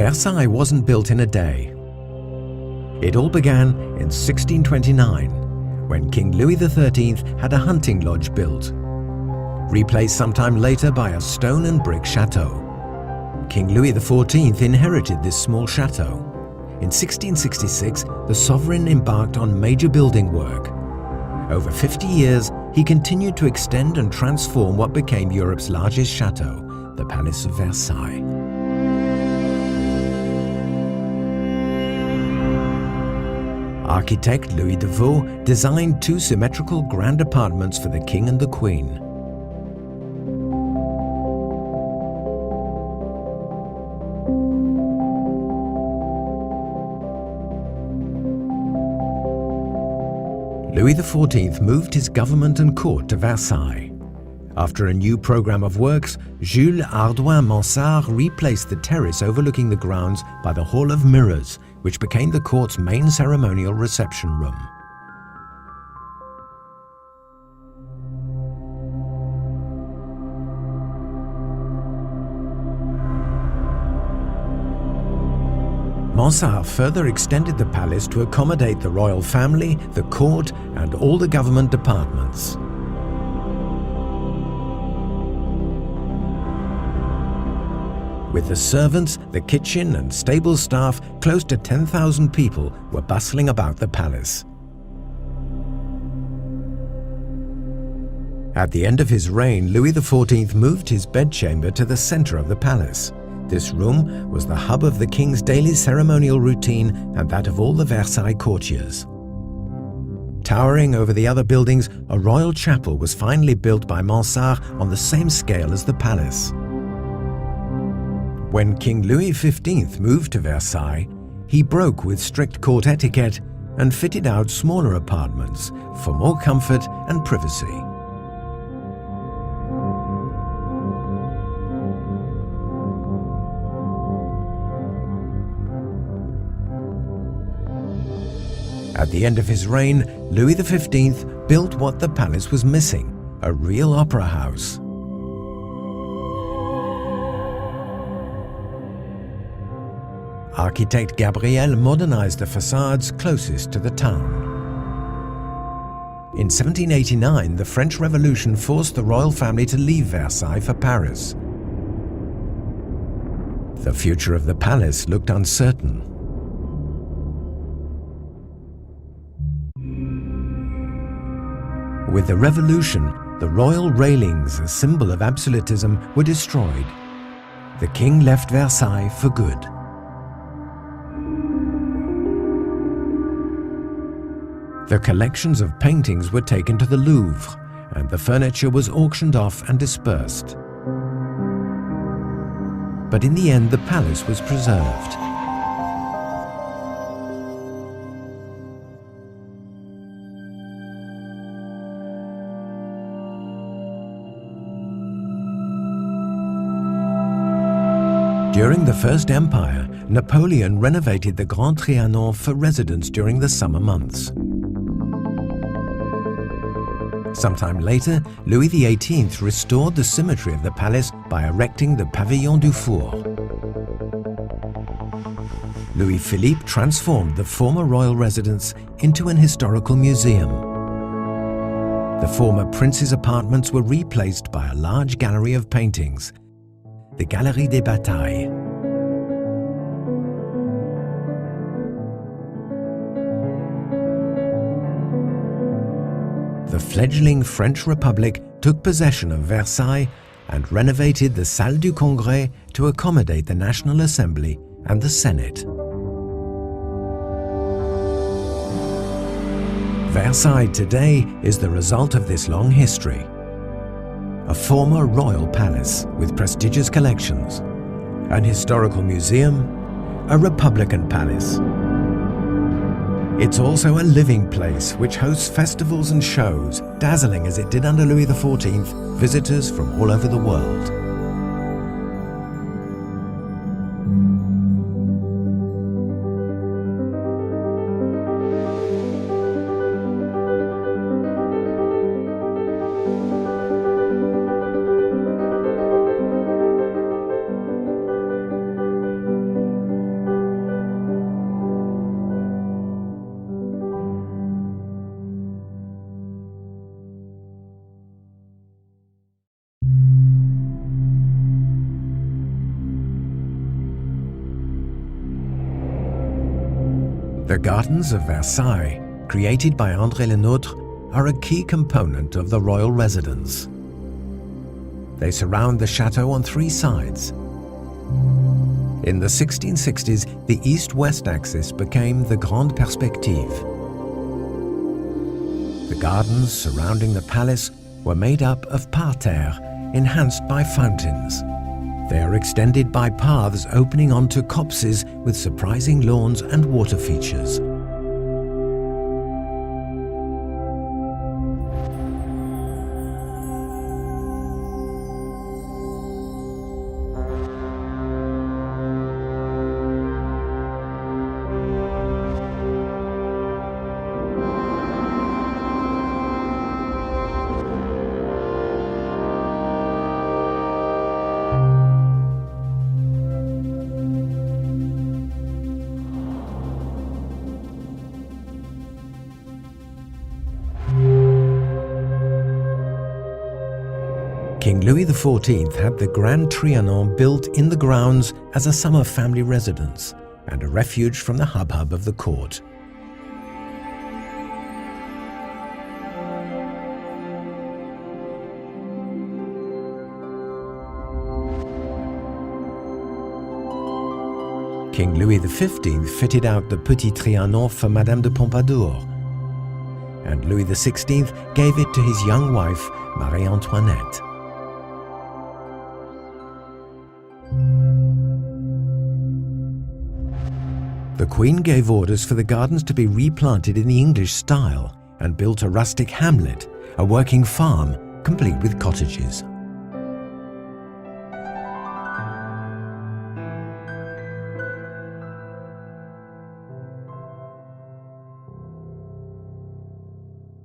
Versailles wasn't built in a day. It all began in 1629, when King Louis XIII had a hunting lodge built, replaced sometime later by a stone and brick chateau. King Louis XIV inherited this small chateau. In 1666, the sovereign embarked on major building work. Over 50 years, he continued to extend and transform what became Europe's largest chateau, the Palace of Versailles. Architect Louis de Vaux designed two symmetrical grand apartments for the king and the queen. Louis XIV moved his government and court to Versailles. After a new program of works, Jules Hardouin Mansart replaced the terrace overlooking the grounds by the Hall of Mirrors, which became the court's main ceremonial reception room. Mansart further extended the palace to accommodate the royal family, the court, and all the government departments. With the servants, the kitchen and stable staff, close to 10,000 people were bustling about the palace. At the end of his reign, Louis XIV moved his bedchamber to the center of the palace. This room was the hub of the king's daily ceremonial routine and that of all the Versailles courtiers. Towering over the other buildings, a royal chapel was finally built by Mansart on the same scale as the palace. When King Louis XV moved to Versailles, he broke with strict court etiquette and fitted out smaller apartments for more comfort and privacy. At the end of his reign, Louis XV built what the palace was missing, a real opera house. Architect Gabriel modernized the facades closest to the town. In 1789, the French Revolution forced the royal family to leave Versailles for Paris. The future of the palace looked uncertain. With the revolution, the royal railings, a symbol of absolutism, were destroyed. The king left Versailles for good. The collections of paintings were taken to the Louvre, and the furniture was auctioned off and dispersed. But in the end, the palace was preserved. During the First Empire, Napoleon renovated the Grand Trianon for residents during the summer months. Sometime later, Louis XVIII restored the symmetry of the palace by erecting the Pavillon du Four. Louis Philippe transformed the former royal residence into an historical museum. The former prince's apartments were replaced by a large gallery of paintings, the Galerie des Batailles. The fledgling French Republic took possession of Versailles and renovated the Salle du Congrès to accommodate the National Assembly and the Senate. Versailles today is the result of this long history. A former royal palace with prestigious collections, an historical museum, a republican palace. It's also a living place which hosts festivals and shows, dazzling as it did under Louis XIV, visitors from all over the world. The gardens of Versailles, created by André Le Nôtre, are a key component of the royal residence. They surround the chateau on three sides. In the 1660s, the east-west axis became the Grande Perspective. The gardens surrounding the palace were made up of parterres enhanced by fountains. They are extended by paths opening onto copses with surprising lawns and water features. King Louis XIV had the Grand Trianon built in the grounds as a summer family residence and a refuge from the hubbub of the court. King Louis XV fitted out the Petit Trianon for Madame de Pompadour, and Louis XVI gave it to his young wife, Marie Antoinette. The Queen gave orders for the gardens to be replanted in the English style and built a rustic hamlet, a working farm, complete with cottages.